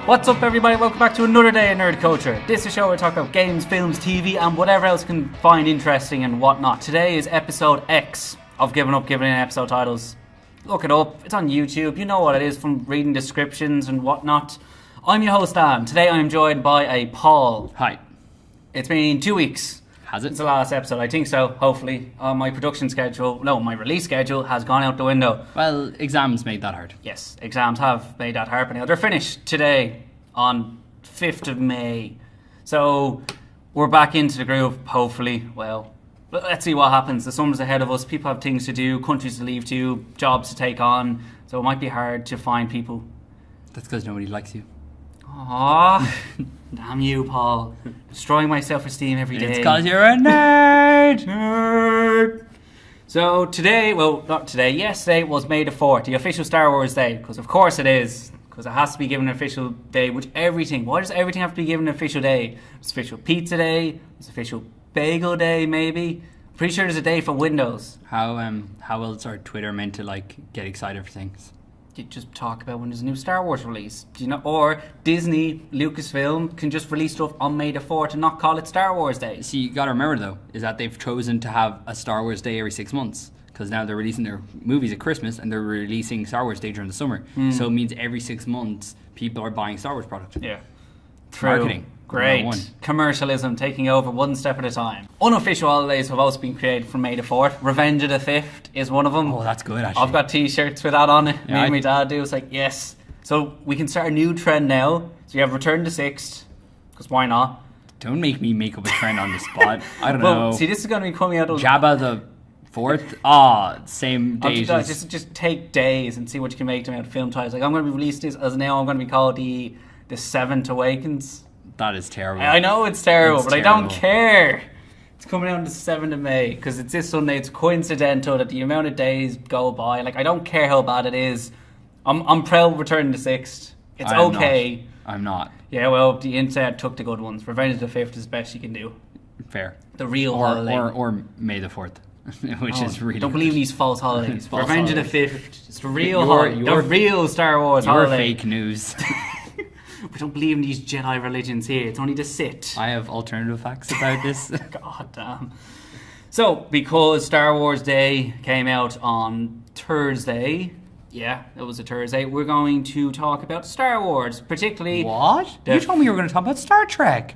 What's up, everybody? Welcome back to another day in Nerd Culture. This is a show where we talk about games, films, TV, and whatever else can find interesting and whatnot. Today is episode X. I've given up giving in episode titles. Look it up. It's on YouTube. You know what it is from reading descriptions and whatnot. I'm your host, Dan. Today I'm joined by a Paul. Hi. It's been 2 weeks. Has it? It's the last episode. I think so, hopefully. My production schedule, my release schedule has gone out the window. Well, exams made that hard. Yes, exams have made that hard. But now they're finished today on 5th of May. So we're back into the groove, hopefully. Well, let's see what happens. The summer's ahead of us. People have things to do, countries to leave to, jobs to take on. So it might be hard to find people. That's because nobody likes you. Aww. Damn you, Paul. Destroying my self-esteem every day. It's because you're a nerd. Nerd. So today, well, not today, yesterday was May the 4th, the official Star Wars Day. Because of course it is. Because it has to be given an official day, why does everything have to be given an official day? It's official pizza day, it's official bagel day, maybe. Pretty sure there's a day for Windows. How else are Twitter meant to get excited for things? You just talk about when there's a new Star Wars release, or Disney, Lucasfilm can just release stuff on May the 4th and not call it Star Wars Day. See, you gotta remember though, is that they've chosen to have a Star Wars Day every 6 months. Because now they're releasing their movies at Christmas and they're releasing Star Wars Day during the summer. So it means every 6 months people are buying Star Wars product. Yeah. True. Marketing. Great. Commercialism taking over one step at a time. Unofficial holidays have also been created for May the 4th. Revenge of the 5th is one of them. Oh, that's good actually. I've got t-shirts with that on it. Yeah, Me and my dad do. It's like, yes. So we can start a new trend now. So you have Return to 6th. Because why not? Don't make me make up a trend on the spot. I don't Well, know. see, this is going to be coming out of... Jabba the 4th? Same days. Just take days and see what you can make them out of film titles. Like, I'm going to be released this as now. I'm going to be called the Seventh Awakens. That is terrible. I know it's terrible, but terrible. I don't care. It's coming out on the 7th of May because it's this Sunday. It's coincidental that the amount of days go by. Like, I don't care how bad it is. I'm proud of Returning the 6th. It's okay. I'm not. Yeah, well, the internet took the good ones. Revenge of the 5th is the best you can do. Fair. The real holiday. Or May the 4th. Which is really don't good. believe these false holidays. False Revenge holidays. of the 5th. It's the real holiday. The real Star Wars holiday. Fake news. We don't believe in these Jedi religions here. It's only the Sith. I have alternative facts about this. God damn. So, because Star Wars Day came out on Thursday, yeah, it was a Thursday, we're going to talk about Star Wars, particularly... What? You told me you were going to talk about Star Trek.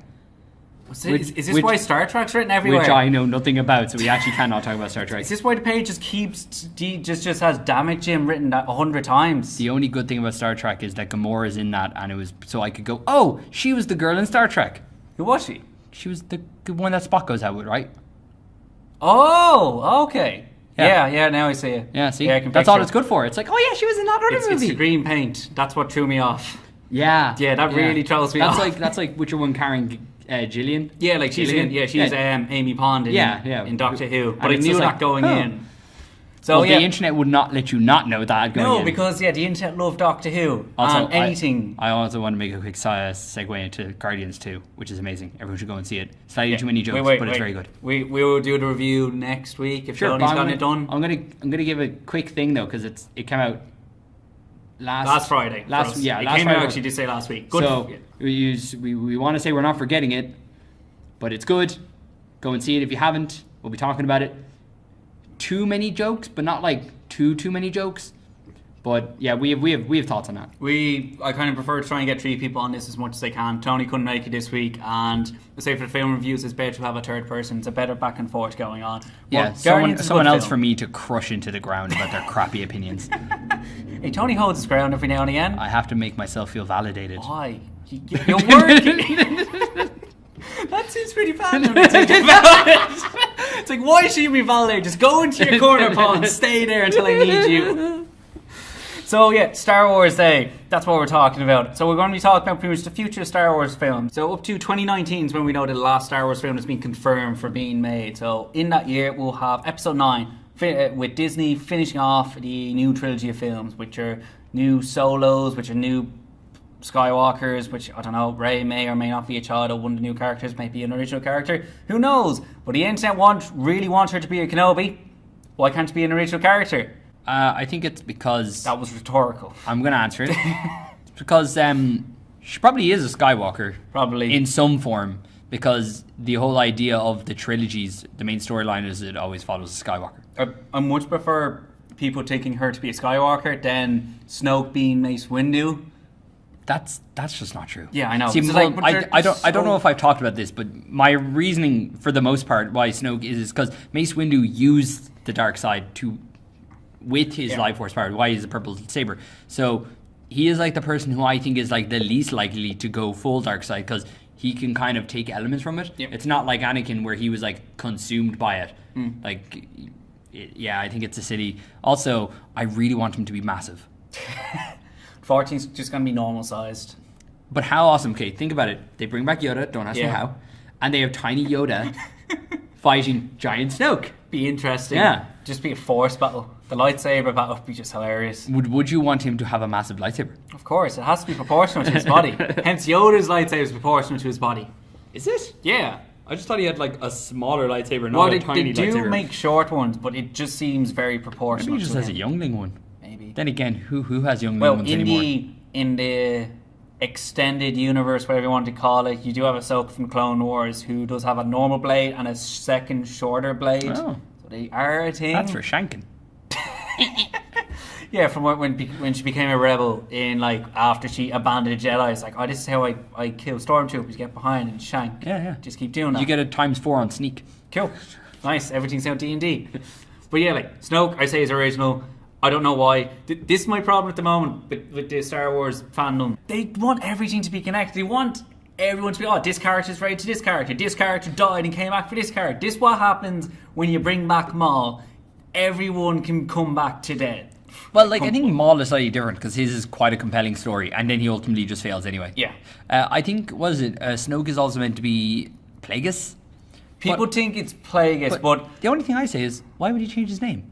Is this why Star Trek's written everywhere? Which I know nothing about, so we actually cannot talk about Star Trek. Is this why the page just keeps... just has Damn It Jim written 100 times? The only good thing about Star Trek is that Gamora is in that, and it was... So I could go, oh, she was the girl in Star Trek. Who was she? She was the one that Spock goes out with, right? Oh, okay. Yeah, now I see it. Yeah, see? Yeah, I can That's all picture it's good for. It's like, oh yeah, she was in that other movie. It's the green paint. That's what threw me off. Yeah. Yeah, that really throws me off. That's like which one carrying Gillian? Yeah, like she's Amy Pond in Doctor Who. But I knew that going in. So the internet would not let you not know that going in. No, because the internet loved Doctor Who. Also, and anything. I also want to make a quick segue into Guardians 2, which is amazing. Everyone should go and see it. Slightly too many jokes, but it's very good. We will do the review next week if Tony's got it done. I'm gonna give a quick thing though, because it came out last Friday. Last came Friday. out actually did say last week. Good. So we want to say we're not forgetting it, but it's good. Go and see it if you haven't. We'll be talking about it. Too many jokes, but not like too many jokes. But yeah, we have thoughts on that. I kind of prefer to try and get 3 people on this as much as I can. Tony couldn't make it this week, and I say for the film reviews, it's better to have a third person. It's a better back and forth going on. Yeah, someone else for me to crush into the ground about their crappy opinions. Hey, Tony holds his ground every now and again. I have to make myself feel validated. Why? You're working. That seems pretty bad when you think about it. It's like, why should you be validated? Just go into your corner, Paul, and stay there until I need you. So yeah, Star Wars Day. That's what we're talking about. So we're going to be talking about pretty much the future of Star Wars films. So up to 2019 is when we know that the last Star Wars film has been confirmed for being made. So in that year, we'll have Episode 9 with Disney finishing off the new trilogy of films, which are new solos, which are new Skywalkers, which, I don't know, Rey may or may not be a child of one of the new characters, might be an original character, who knows? But the internet really wants her to be a Kenobi. Why can't it be an original character? I think it's because... That was rhetorical. I'm going to answer it. It's because She probably is a Skywalker. Probably. In some form. Because the whole idea of the trilogies, the main storyline is it always follows a Skywalker. I much prefer people taking her to be a Skywalker than Snoke being Mace Windu. That's just not true. Yeah, I know. See, So, well, like, I don't know if I've talked about this, but my reasoning for the most part why Snoke is because Mace Windu used the dark side with his life force power. Why he's a purple saber. So he is like the person who I think is like the least likely to go full dark side because he can kind of take elements from it. Yep. It's not like Anakin where he was like consumed by it. Like, I think it's a silly. Also, I really want him to be massive. 14's just going to be normal sized. But how awesome. Okay, think about it. They bring back Yoda, don't ask me how. And they have tiny Yoda fighting giant Snoke. Be interesting. Yeah. Just be a force battle. The lightsaber battle would be just hilarious. Would you want him to have a massive lightsaber? Of course, it has to be proportional to his body. Hence, Yoda's lightsaber is proportional to his body. Is it? Yeah. I just thought he had like a smaller lightsaber, not Well, a they tiny do lightsaber. make short ones, but it just seems very proportional. Maybe he just to has a him. youngling one. Maybe. Then again, who has youngling Well, ones in anymore? the extended universe, whatever you want to call it, you do have Ahsoka from Clone Wars who does have a normal blade and a second shorter blade. Oh. So they are a thing. That's for shanking. Yeah, from when she became a rebel in like after she abandoned the Jedi, it's like, oh, this is how I kill stormtroopers, get behind and shank. Yeah. Just keep doing that. You get a ×4 on sneak. Cool, nice. Everything's out D&D. But yeah, like Snoke, I say is original. I don't know why. This is my problem at the moment with the Star Wars fandom. They want everything to be connected. They want everyone to be, oh, this character's related to this character. This character died and came back for this character. This is what happens when you bring back Maul. Everyone can come back to dead. Well, like, I think Maul is slightly different because his is quite a compelling story, and then he ultimately just fails anyway. Yeah. I think, Snoke is also meant to be Plagueis? People think it's Plagueis, but the only thing I say is, why would he change his name?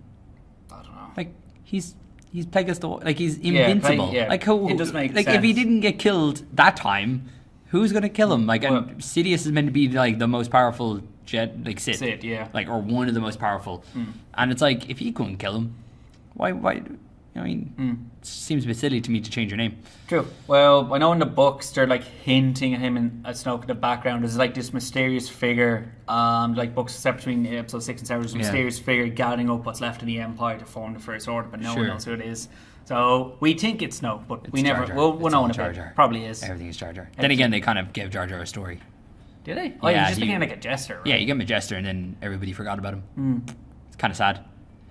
I don't know. Like, he's Plagueis, like, he's invincible. Yeah, like, it does make like, sense. if he didn't get killed that time, who's going to kill him? Like, Well, and Sidious is meant to be, like, the most powerful Sith. Sith, yeah. Like, or one of the most powerful. And it's like, if he couldn't kill him, why I mean, it seems a bit silly to me to change your name. True. Well, I know in the books they're like hinting at him and at Snoke in the background. There's like this mysterious figure, like books separate between episode 6 and 7. There's a mysterious figure gathering up what's left of the Empire to form the First Order, but no one knows who it is. So we think it's Snoke, but we never. Jar Jar. We'll know in a Jar bit. Jar. Probably is. Everything is Jar Jar. Then again, they kind of gave Jar Jar a story. Did they? Oh, Yeah, he just he- became like a jester. Right? Yeah, you gave him a jester, and then everybody forgot about him. It's kind of sad.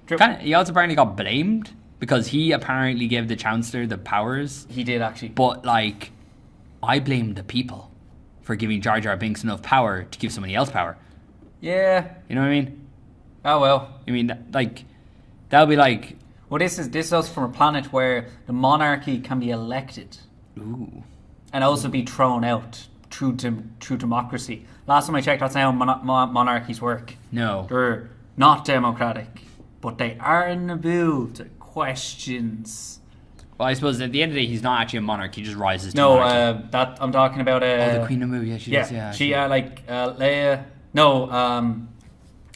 True. He also apparently got blamed because he apparently gave the Chancellor the powers. He did actually. But, like, I blame the people for giving Jar Jar Binks enough power to give somebody else power. Yeah. You know what I mean? Oh well. I mean, like, that would be like, Well, this is from a planet where the monarchy can be elected ooh. and also be thrown out through democracy. Last time I checked, that's how monarchies work. No. They're not democratic, but they are in Naboo to questions. Well, I suppose at the end of the day, he's not actually a monarch. He just rises to No, monarchy. that I'm talking about. The Queen of Mu, yeah, she is. Yeah, she Leia. No,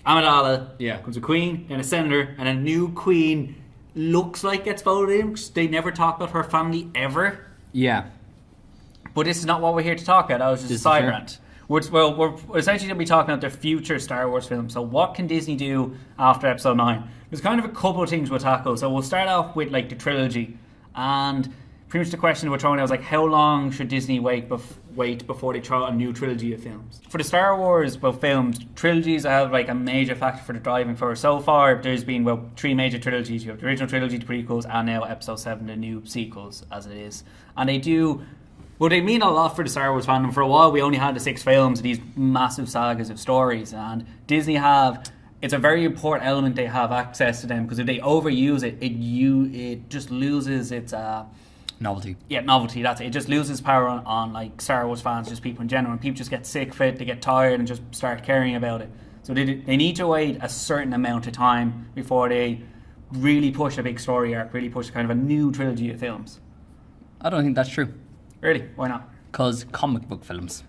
Amidala. Comes a queen and a senator, and a new queen looks like gets voted in because they never talk about her family ever. Yeah. But this is not what we're here to talk about. That was just a side rant. We're essentially going to be talking about the future Star Wars films. So what can Disney do after Episode 9? There's kind of a couple of things we'll tackle. So we'll start off with like the trilogy. And pretty much the question we're throwing out is like, how long should Disney wait before they throw out a new trilogy of films? For the Star Wars films, trilogies have like a major factor for the driving force. So far, there's been 3 major trilogies. You have the original trilogy, the prequels, and now Episode 7, the new sequels, as it is. And they do... Well, they mean a lot for the Star Wars fandom. For a while, we only had the 6 films, these massive sagas of stories. And Disney it's a very important element they have access to them, because if they overuse it, it just loses its... Novelty. Yeah, novelty, that's it. It just loses power on like Star Wars fans, just people in general. And people just get sick of it, they get tired and just start caring about it. So they need to wait a certain amount of time before they really push a big story arc, really push kind of a new trilogy of films. I don't think that's true. Really? Why not? Because comic book films.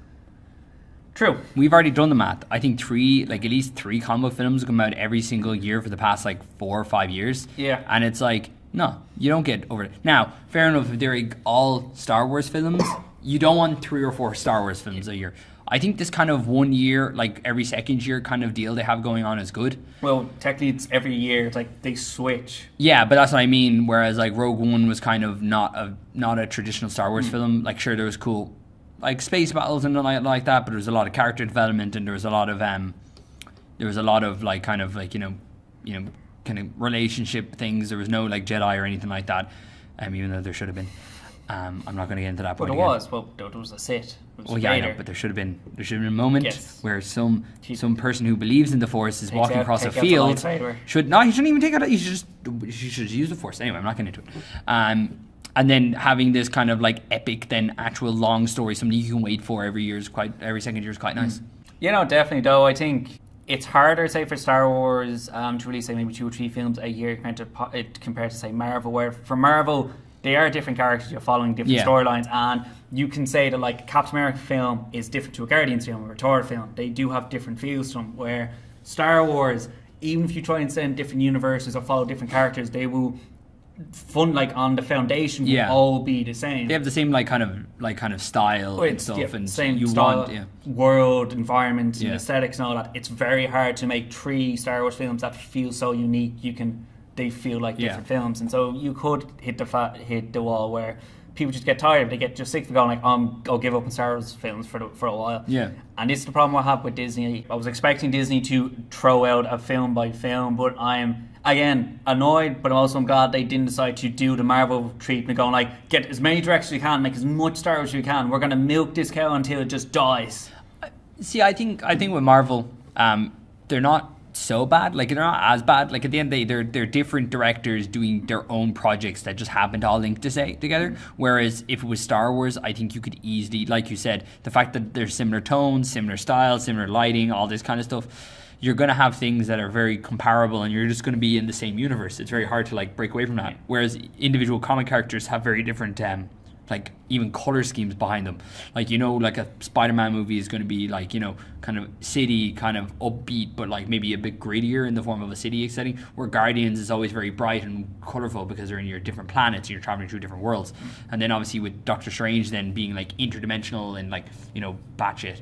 True. We've already done the math. I think at least three comic book films come out every single year for the past 4 or 5 years. Yeah. And it's like, No, you don't get over it. Now, fair enough, if they're all Star Wars films, you don't want 3 or 4 Star Wars films a year. I think this kind of 1 year, like every second year kind of deal they have going on is good. Well, technically it's every year. It's like they switch. Yeah, but that's what I mean. Whereas like Rogue One was kind of not a traditional Star Wars film. Like sure, there was cool like space battles and like that, but there was a lot of character development and there was a lot of like kind of like you know kind of relationship things. There was no like Jedi or anything like that. Even though there should have been. I'm not going to get into that point. But there was a Sith. Well, yeah, I know, but there should have been a moment where some person who believes in the Force is walking across a field. He shouldn't even take it out. He should use the Force. Anyway, I'm not getting into it. And then having this kind of like epic, then actual long story, something you can wait for every second year is quite nice. Definitely. Though I think it's harder, say, for Star Wars to release say maybe 2 or 3 films a year compared to say Marvel, where for Marvel. They are different characters, you're following different storylines, and you can say that like Captain America film is different to a Guardians film or a Thor film. They do have different feels to them, where Star Wars, even if you try and send different universes or follow different characters, they will like on the foundation will all be the same. They have the same like kind of style and stuff, and same you style, want world, environment, and aesthetics and all that. It's very hard to make 3 Star Wars films that feel so unique. They feel like different films, and so you could hit the wall where people just get tired. They get just sick of going like, I'll give up on Star Wars films for a while. Yeah. And this is the problem I have with Disney. I was expecting Disney to throw out a film by film, but I'm again annoyed. But I'm glad they didn't decide to do the Marvel treatment, going like, get as many directions you can, make as much Star Wars as you can. We're going to milk this cow until it just dies. See, I think with Marvel, they're not so bad. Like they're not as bad. Like at the end of the day, they're different directors doing their own projects that just happen to all link together. Whereas if it was Star Wars, I think you could easily, like you said, the fact that there's similar tones, similar styles, similar lighting, all this kind of stuff, you're going to have things that are very comparable, and you're just going to be in the same universe. It's very hard to like break away from that. Whereas individual comic characters have very different like even color schemes behind them. Like, like a Spider-Man movie is going to be like, kind of city, kind of upbeat, but like maybe a bit grittier in the form of a city setting, where Guardians is always very bright and colorful because they're in your different planets, you're traveling through different worlds. And then obviously with Doctor Strange then being like interdimensional and like, batshit.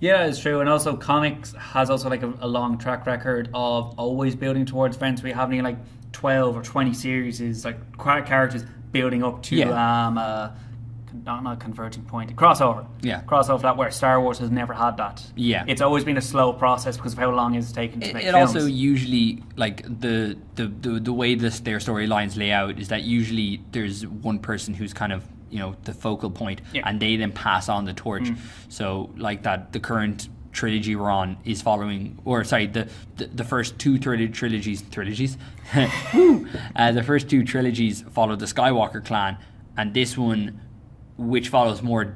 Yeah, it's true. And also comics has also like a long track record of always building towards events. We have like 12 or 20 series is like characters building up to not converging point, crossover. Yeah. Crossover, that where Star Wars has never had that. Yeah. It's always been a slow process because of how long it's taken to make films. It also usually, like, the way their storylines lay out is that usually there's one person who's kind of, the focal point, and they then pass on the torch. So, like that, the current trilogy we're on is following, the first 2 trilogies. The first 2 trilogies follow the Skywalker clan, and this one, which follows more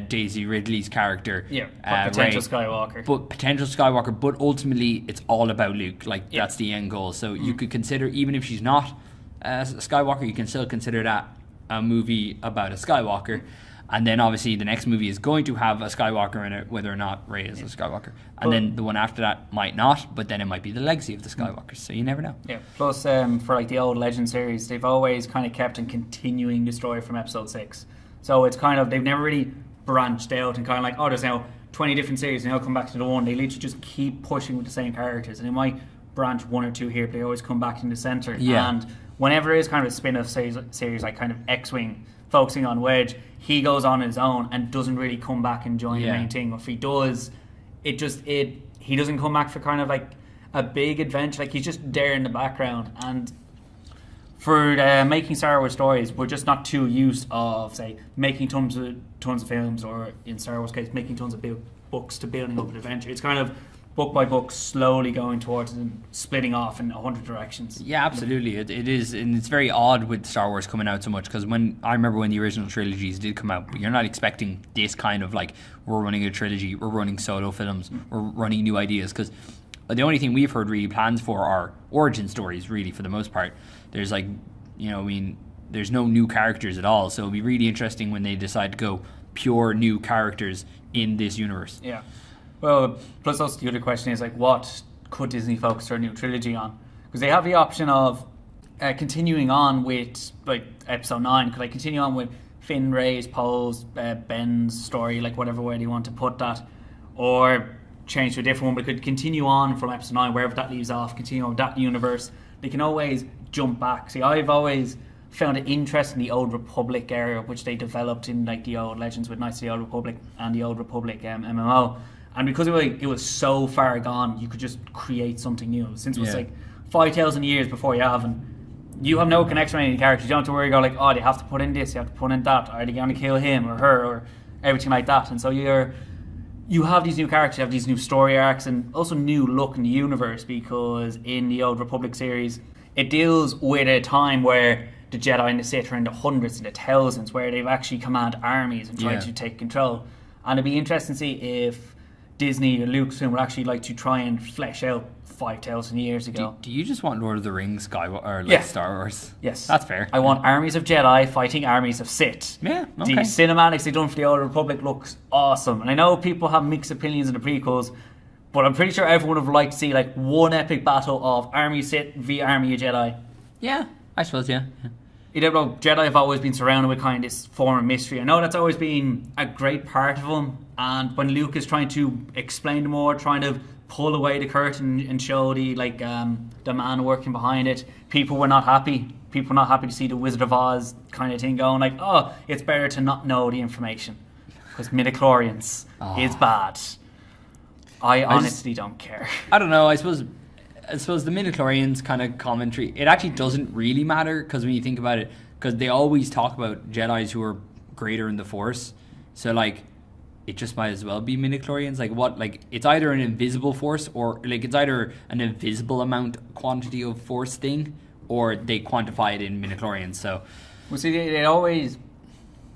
Daisy Ridley's character, potential Skywalker, but ultimately it's all about Luke. Like that's the end goal. So you could consider, even if she's not a Skywalker, you can still consider that a movie about a Skywalker. And then obviously the next movie is going to have a Skywalker in it, whether or not Rey is a Skywalker. And then the one after that might not, but then it might be the legacy of the Skywalkers. So you never know. Yeah. Plus, for like the old Legend series, they've always kind of kept on continuing the story from Episode 6. So it's kind of, they've never really branched out and kind of like, there's now 20 different series and they'll come back to the one. They literally just keep pushing with the same characters. And they might branch 1 or 2 here, but they always come back in the centre. Yeah. And whenever there is kind of a spin-off series like kind of X-Wing, focusing on Wedge, he goes on his own and doesn't really come back and join the main thing. Or if he does, he doesn't come back for kind of like a big adventure. Like he's just there in the background. And for making Star Wars stories, we're just not too used of, say, making tons of films, or in Star Wars case, making tons of books to building up an adventure. It's kind of book by book, slowly going towards and splitting off in 100 directions. Yeah, absolutely. It is, and it's very odd with Star Wars coming out so much, because I remember when the original trilogies did come out, you're not expecting this kind of like, we're running a trilogy, we're running solo films, we're running new ideas, because the only thing we've heard really plans for are origin stories, really, for the most part. There's like, there's no new characters at all, so it'll be really interesting when they decide to go pure new characters in this universe. Yeah. Well, plus also the other question is like, what could Disney focus their new trilogy on? Because they have the option of continuing on with like episode 9, could I continue on with Finn, Rey's, Poe's, Ben's story, like whatever way you want to put that, or change to a different one, but could continue on from episode 9 wherever that leaves off, continue on with that universe. They can always jump back. See, I've always found it interesting, the Old Republic era, which they developed in like the old Legends with Knights of the Old Republic and the Old Republic MMO. And because it was so far gone, you could just create something new. Since it was like 5,000 years before you have no connection with any characters. You don't have to worry about like, oh, they have to put in this, you have to put in that. Are they going to kill him or her or everything like that? And so you have these new characters, you have these new story arcs, and also new look in the universe, because in the Old Republic series, it deals with a time where the Jedi and the Sith are in the hundreds and the thousands, where they've actually command armies and tried to take control. And it'd be interesting to see if Disney or Lucasfilm would actually like to try and flesh out 5,000 years ago. Do you just want Lord of the Rings or Star Wars? Yes. That's fair. I want armies of Jedi fighting armies of Sith. Yeah, okay. The cinematics they've done for the Old Republic looks awesome. And I know people have mixed opinions in the prequels, but I'm pretty sure everyone would like to see like one epic battle of army Sith v army of Jedi. Yeah, I suppose, yeah. You know, Jedi have always been surrounded with kind of this form of mystery. I know that's always been a great part of them. And when Luke is trying to explain more, trying to pull away the curtain and show the man working behind it, people were not happy. People were not happy to see the Wizard of Oz kind of thing going like, oh, it's better to not know the information because midichlorians is bad. I honestly don't care. I don't know. I suppose the midichlorians kind of commentary, it actually doesn't really matter, because when you think about it, because they always talk about Jedis who are greater in the Force, so like it just might as well be midichlorians. Like what? Like it's either an invisible force, or like it's either an invisible quantity of Force thing, or they quantify it in midichlorians. So, well, see, they always.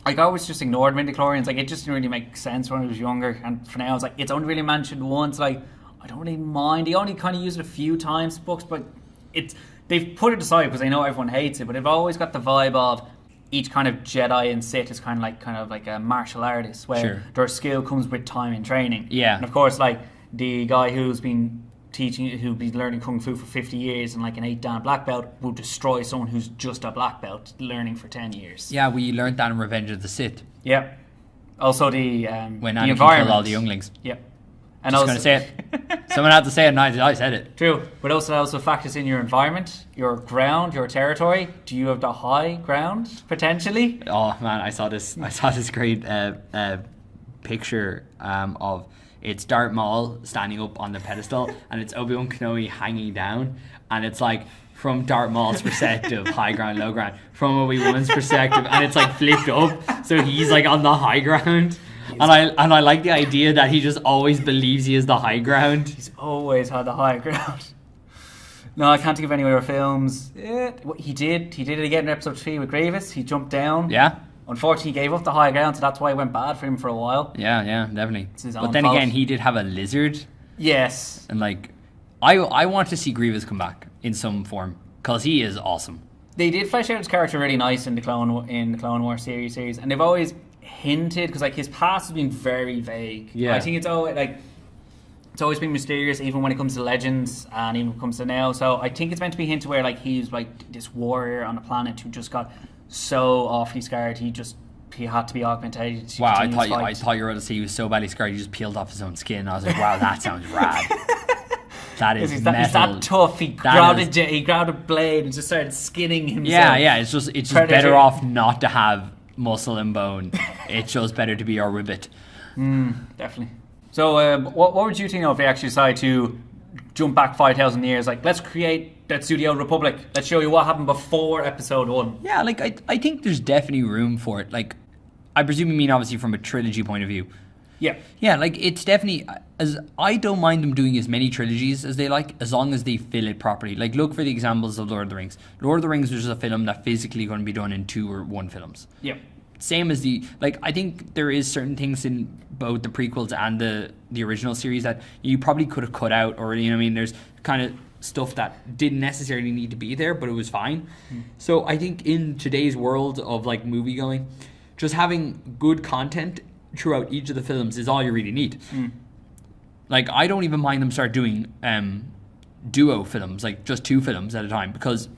Like, I always just ignored midichlorians. Like, it just didn't really make sense when I was younger. And for now, it's like, it's only really mentioned once. Like, I don't really mind. They only kind of use it a few times in books, but they've put it aside because they know everyone hates it. But they've always got the vibe of each kind of Jedi and Sith is kind of like a martial artist, where their skill comes with time and training. Yeah. And of course, like the guy who's been learning kung fu for 50 years and like an 8-dan black belt will destroy someone who's just a black belt learning for 10 years. Yeah, we learned that in Revenge of the Sith. Yeah. Also the when the Anakin environment. killed all the younglings. Yeah. And just going to say it. Someone had to say it, and I said it. True. But also factors in your environment, your ground, your territory. Do you have the high ground, potentially? Oh, man, I saw this great picture of... It's Darth Maul standing up on the pedestal, and it's Obi-Wan Kenobi hanging down, and it's like from Darth Maul's perspective, high ground, low ground, from Obi-Wan's perspective, and it's like flipped up, so he's like on the high ground, and I like the idea that he just always believes he is the high ground. He's always had the high ground. No, I can't think of any other films. He did it again in episode 3 with Grievous. He jumped down. Yeah. Unfortunately, he gave up the high ground, so that's why it went bad for him for a while. Yeah, definitely. It's his but own then fault. again, he did have a lizard. Yes. And like, I want to see Grievous come back in some form, because he is awesome. They did flesh out his character really nice in the Clone Wars series, and they've always hinted, because like his past has been very vague. Yeah. I think it's always been mysterious, even when it comes to Legends and even when it comes to now. So I think it's meant to be hinted where like he's like this warrior on a planet who just got so awfully scarred he had to be augmented. Wow, I thought you were going to say he was so badly scarred he just peeled off his own skin. I was like, wow, that sounds rad. That is he's metal. He's that tough. He grabbed a blade and just started skinning himself. Yeah. It's just better off not to have muscle and bone. It's just better to be our ribbit. Definitely. So, what would you think of if they actually decide to jump back 5,000 years? Like, let's do the Old Republic. Let's show you what happened before Episode 1. Yeah, like I think there's definitely room for it. Like, I presume you mean obviously from a trilogy point of view. Yeah. Yeah, like it's definitely, as I don't mind them doing as many trilogies as they like, as long as they fill it properly. Like, look for the examples of Lord of the Rings. Lord of the Rings was just a film that physically going to be done in 2 or 1 films. Yeah. Same as I think there is certain things in both the prequels and the original series that you probably could have cut out, or, you know what I mean, there's kind of stuff that didn't necessarily need to be there, but it was fine. So I think in today's world of like movie going, just having good content throughout each of the films is all you really need. Like, I don't even mind them start doing duo films, like just 2 films at a time, because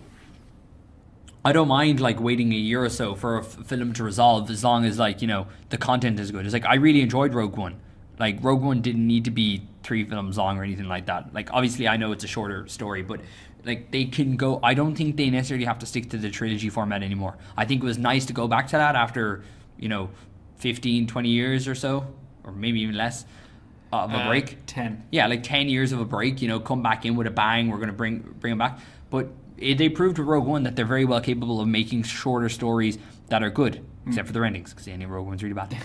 I don't mind like waiting a year or so for a film to resolve, as long as like, you know, the content is good. It's like I really enjoyed Rogue One. Like Rogue One didn't need to be 3 films long or anything like that. Like obviously I know it's a shorter story, but like they can go. I don't think they necessarily have to stick to the trilogy format anymore. I think it was nice to go back to that after, you know, 15, 20 years or so, or maybe even less of a break. 10. Yeah, like 10 years of a break, you know, come back in with a bang. We're going to bring them back. But they proved with Rogue One that they're very well capable of making shorter stories that are good, except for their endings, because the ending of Rogue One's really bad.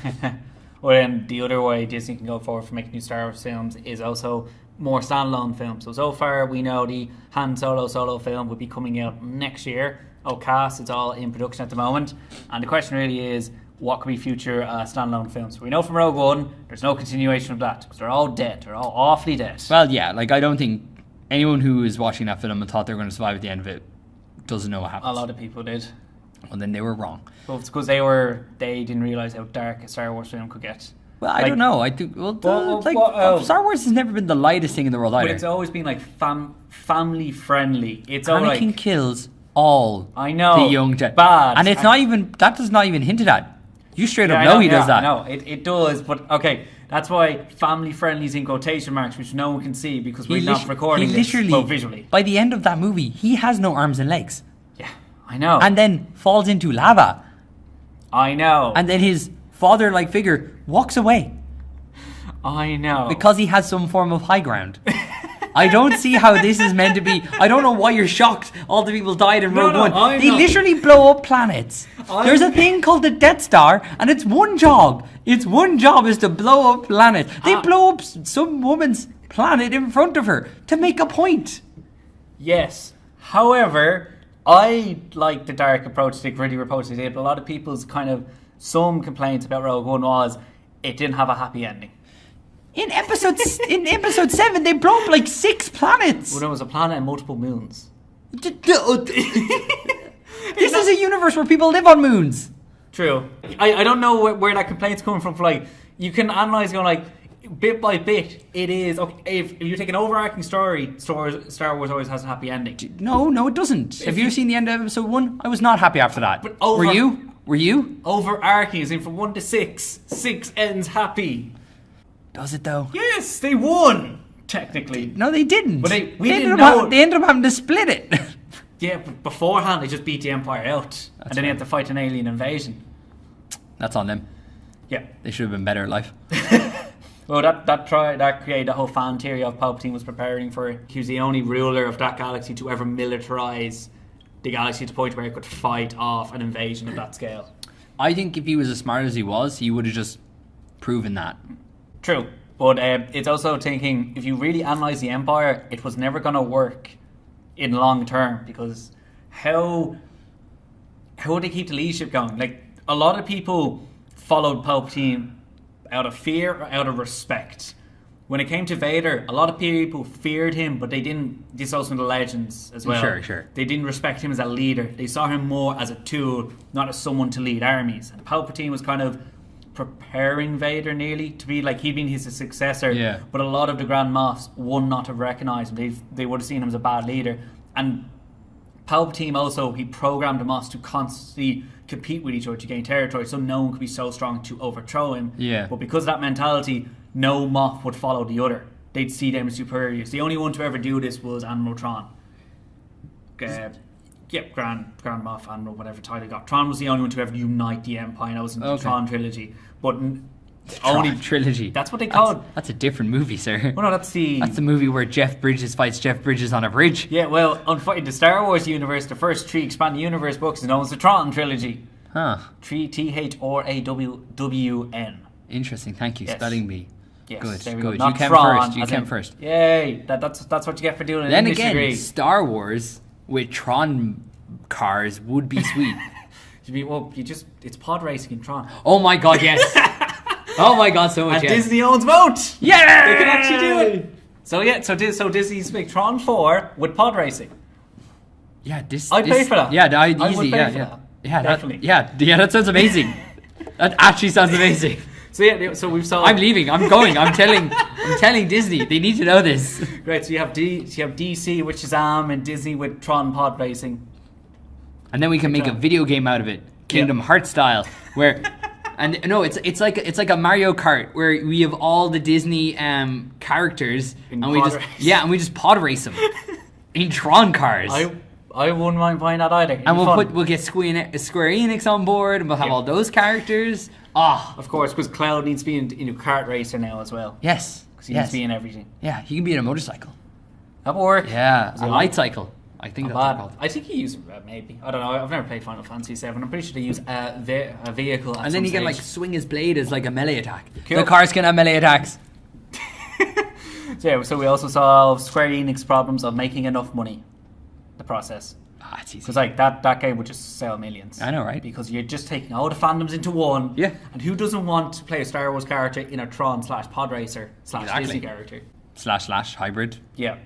Well, then the other way Disney can go forward for making new Star Wars films is also more standalone films. So far we know the Han Solo film will be coming out next year. Cast, it's all in production at the moment. And the question really is, what could be future standalone films? We know from Rogue One, there's no continuation of that, because they're all dead. They're all awfully dead. Well, yeah, like I don't think anyone who is watching that film and thought they were going to survive at the end of it doesn't know what happens. A lot of people did. Well, then they were wrong. Well, it's because they didn't realise how dark a Star Wars film could get. Well, I don't know. I think Star Wars has never been the lightest thing in the world either. But it's always been like family friendly. It's all Anakin like kills all I know the young Jedi. bad, and it's not even that does not even hinted at. You straight up I know he does that. No, it does. But okay, that's why family friendly is in quotation marks, which no one can see because we're not recording this. But visually, by the end of that movie, he has no arms and legs. Yeah, I know. And then falls into lava. I know. And then his father-like figure walks away. I know. Because he has some form of high ground. I don't see how this is meant to be. I don't know why you're shocked all the people died in Rogue One. They literally blow up planets. There's a thing called the Death Star, and it's one job. Its one job is to blow up planets. They blow up some woman's planet in front of her to make a point. Yes. However, I like the dark approach the gritty approach they did, but a lot of people's some complaints about Rogue One was it didn't have a happy ending. In episode 7, they blow up like 6 planets. Well, there was a planet and multiple moons. This is a universe where people live on moons. True. I don't know where that complaint's coming from. Like, you can analyze going like bit by bit. It is okay if you take an overarching story. Star Wars always has a happy ending. No, it doesn't. Have you seen the end of episode 1? I was not happy after that. But were you? Overarching is in from 1 to 6. 6 ends happy. Does it though? Yes, they won technically. No, they didn't. But they ended up having to split it. Yeah, but beforehand they just beat the Empire out, and then they had to fight an alien invasion. That's on them. Yeah, they should have been better at life. Well, that created a whole fan theory of Palpatine was preparing for it. He was the only ruler of that galaxy to ever militarize the galaxy to the point where he could fight off an invasion of that scale. I think if he was as smart as he would have just proven that. True, but it's also thinking if you really analyze the Empire, it was never going to work in long term because how would they keep the leadership going? Like a lot of people followed Palpatine out of fear or out of respect. When it came to Vader, a lot of people feared him, but they didn't. This is also in the legends as well. Sure. They didn't respect him as a leader. They saw him more as a tool, not as someone to lead armies. And Palpatine was kind of preparing Vader nearly to be like he'd been his successor. Yeah. But a lot of the Grand Moffs would not have recognised him. They would have seen him as a bad leader. And Palpatine also, he programmed the Moffs to constantly compete with each other to gain territory, so no one could be so strong to overthrow him. Yeah. But because of that mentality, no Moff would follow the other. They'd see them as superiors. The only one to ever do this was Admiral Tron. Grand Moff, Admiral, whatever title he got. Tron was the only one to ever unite the Empire, and that was in the Tron trilogy. But only trilogy. That's what they called. That's a different movie, sir. Well, no, that's the movie where Jeff Bridges fights Jeff Bridges on a bridge. Yeah, well, in the Star Wars universe, the first 3 expanded universe books is known as the Tron trilogy. Huh. THRAWN. Interesting. Thank you. Yes. Spelling bee. Yes, good. there we Good. Go. You came Tron, first. You came first. Yay! That's what you get for doing an Then English again, degree. Star Wars with Tron cars would be sweet. It's pod racing in Tron. Oh my god, yes. Oh my god, so much. And yes. Disney owns Vote. Yeah, they can actually do it. So Disney's make Tron 4 with pod racing. Yeah, I'd pay for that. Yeah, I would pay for that. Definitely. That sounds amazing. That actually sounds amazing. So we've saw. I'm leaving. I'm going. I'm telling Disney. They need to know this. Great. So you have DC with Shazam and Disney with Tron pod racing. And then we can make a video game out of it, Kingdom Hearts style, where, and no, it's like a Mario Kart where we have all the Disney characters, In and we pod just race. and we just pod race them in Tron cars. I wouldn't mind buying that either. And we'll get Square Enix on board, and we'll have all those characters. Of course, because Cloud needs to be in a kart racer now as well. Yes. Because he needs to be in everything. Yeah, he can be in a motorcycle. That would work. Yeah, Is a he light on? cycle. I think that's what it's called. I think he used maybe. I don't know. I've never played Final Fantasy VII. I'm pretty sure they use a vehicle. At And some then he can stage. like swing his blade as like a melee attack. Cool. The cars can have melee attacks. So we also solved Square Enix problems of making enough money. The process. Ah, it's easy. Because like that game would just sell millions. I know, right? Because you're just taking all the fandoms into one. Yeah. And who doesn't want to play a Star Wars character in a Tron / pod racer / Exactly. Disney character? / hybrid. Yeah.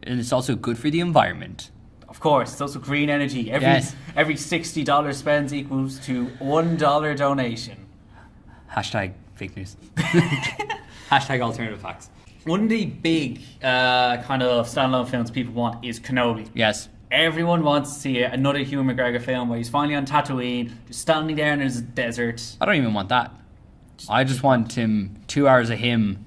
And it's also good for the environment. Of course, it's also green energy. Every $60 spends equals to $1 donation. Hashtag fake news. Hashtag alternative facts. One of the big kind of standalone films people want is Kenobi. Yes. Everyone wants to see another Hugh McGregor film where he's finally on Tatooine, just standing there in his desert. I don't even want that. I just want 2 hours of him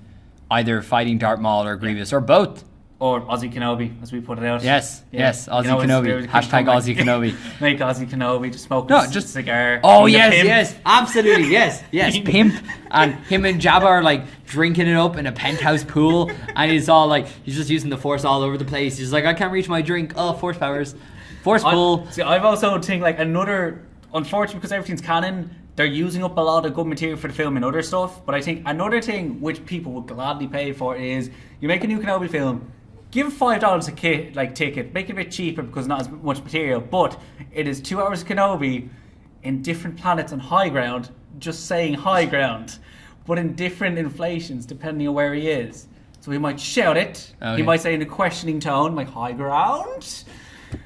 either fighting Darth Maul or Grievous or both. Or Ozzy Kenobi, as we put it out. Yes, Ozzy You know, Kenobi. there's a Hashtag quick Ozzy Kenobi. Make Ozzy Kenobi just smoke Just a cigar. Oh being a yes, pimp. yes, absolutely, yes. Pimp, and him and Jabba are like drinking it up in a penthouse pool, and he's all like, he's just using the Force all over the place. He's like, I can't reach my drink. Oh, Force powers, Force pull. See, I've also think like another, unfortunately because everything's canon, they're using up a lot of good material for the film and other stuff. But I think another thing which people would gladly pay for is you make a new Kenobi film. Give $5 a ticket, make it a bit cheaper because not as much material, but it is 2 hours of Kenobi in different planets on high ground, just saying high ground, but in different inflations depending on where he is. So he might shout it, Okay. he might say in a questioning tone, like high ground.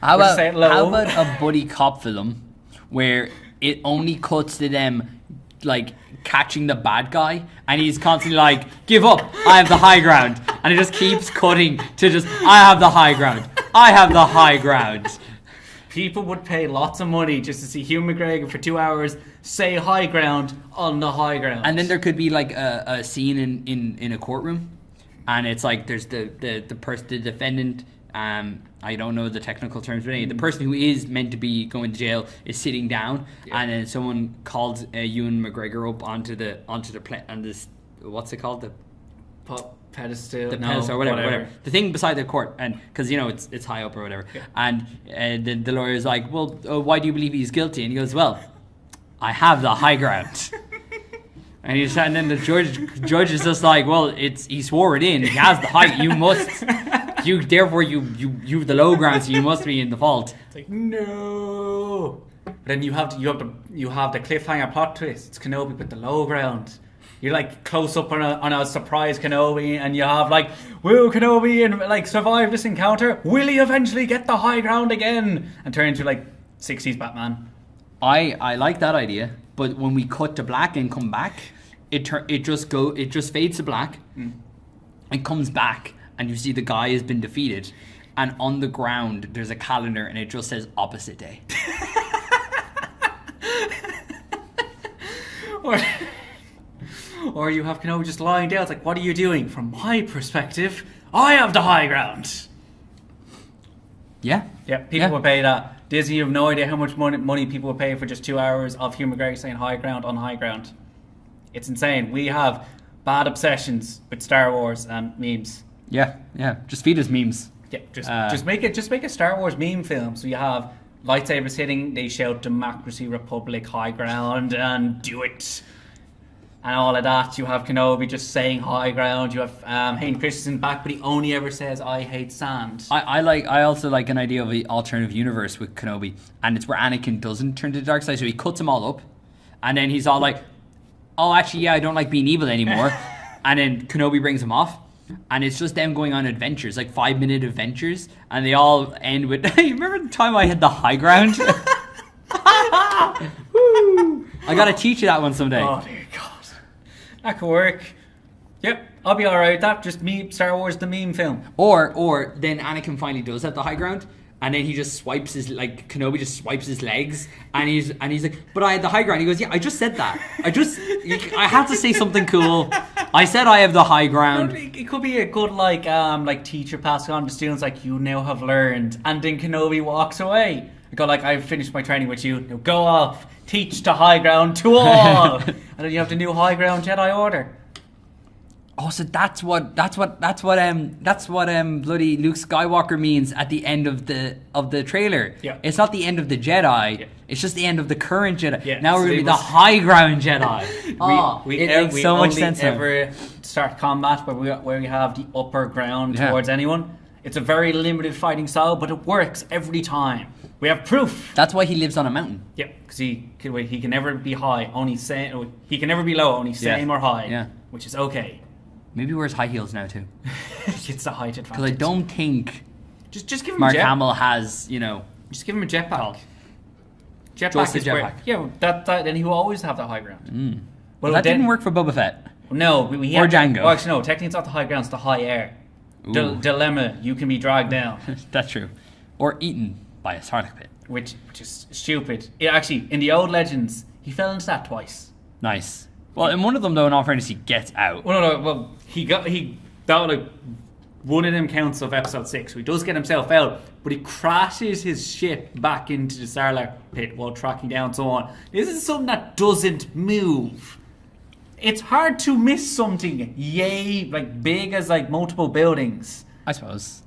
How Or say it low. about a buddy cop film where it only cuts to them like catching the bad guy, and he's constantly like, give up, I have the high ground, and it just keeps cutting to just, I have the high ground, I have the high ground. People would pay lots of money just to see Hugh McGregor for 2 hours say high ground on the high ground. And then there could be like a scene in a courtroom, and it's like there's the defendant, I don't know the technical terms, but anyway, the person who is meant to be going to jail is sitting down, and then someone called Ewan McGregor up onto the on this, what's it called, the pedestal, pedestal or whatever, the thing beside the court, and because it's high up or whatever, and the lawyer is like, well, why do you believe he's guilty? And he goes, well, I have the high ground. And then the judge is just like, well, he swore it in. He has the height. You must. Therefore you the low ground, so you must be in the fault. It's like, no. But then you have the cliffhanger plot twist. It's Kenobi with the low ground. You're like close up on a surprise Kenobi, and you have like, will Kenobi and like survive this encounter? Will he eventually get the high ground again and turn into like 60s Batman? I like that idea, but when we cut to black and come back, it just fades to black, and comes back, and you see the guy has been defeated, and on the ground there's a calendar, and it just says opposite day. Or you have Kenobi just lying down. It's like, what are you doing? From my perspective, I have the high ground. Yeah. Yeah, people would pay that. Disney, you have no idea how much money people would pay for just 2 hours of Hugh McGregor saying high ground on high ground. It's insane. We have bad obsessions with Star Wars and memes. Yeah. Just feed us memes. Yeah, just make a Star Wars meme film. So you have lightsabers hitting, they shout Democracy, Republic, high ground, and do it. And all of that. You have Kenobi just saying high ground. You have Hayden Christensen back, but he only ever says, I hate sand. I also like an idea of an alternative universe with Kenobi, and it's where Anakin doesn't turn to the dark side, so he cuts them all up, and then he's all like, oh, actually, yeah, I don't like being evil anymore. And then Kenobi brings him off, and it's just them going on adventures, like 5-minute adventures, and they all end with, you remember the time I had the high ground? Woo! I gotta teach you that one someday. Oh, dear God. That could work. Yep, I'll be alright with that. Just me, Star Wars, the meme film. Or then Anakin finally does have the high ground, And then he just swipes Kenobi just swipes his legs, and he's like, but I had the high ground. He goes, yeah, I just said that. I had to say something cool. I said I have the high ground. It could be a good like teacher passing on to students, like, you now have learned, and then Kenobi walks away. I go like, I've finished my training with you. Now go off, teach the high ground to all, and then you have the new high ground Jedi Order. Oh, so that's what bloody Luke Skywalker means at the end of the trailer. Yeah. It's not the end of the Jedi. Yeah. It's just the end of the current Jedi. Yeah. Now So we're gonna they be the must- high ground Jedi. We it makes so much only sense now. ever start combat where we have the upper ground Yeah. towards anyone. It's a very limited fighting style, but it works every time. We have proof. That's why he lives on a mountain. Yeah, because he can never be high, only same. He can never be low, only same or high. Yeah. Which is okay. Maybe he wears high heels now too. It's the height Because I advantage. don't think Just give him Mark a jet. Hamill has, Just give him a jetpack. Just Jetpack a is where, jetpack. yeah. That then he will always have the high ground. Well, that didn't work for Boba Fett. No, we Or have, Django. Well, actually, no. Technically, it's not the high ground; it's the high air. Ooh. Dilemma: you can be dragged down, That's true. Or eaten by a Sarlacc pit. which is stupid. Actually, in the old legends, he fell into that twice. Nice. Well, in one of them, though, in all fairness, he gets out. Well, no. Well, that was like one of them counts of episode 6. So he does get himself out, but he crashes his ship back into the Sarlacc pit while tracking down someone. This is something that doesn't move. It's hard to miss something like big as like multiple buildings. I suppose.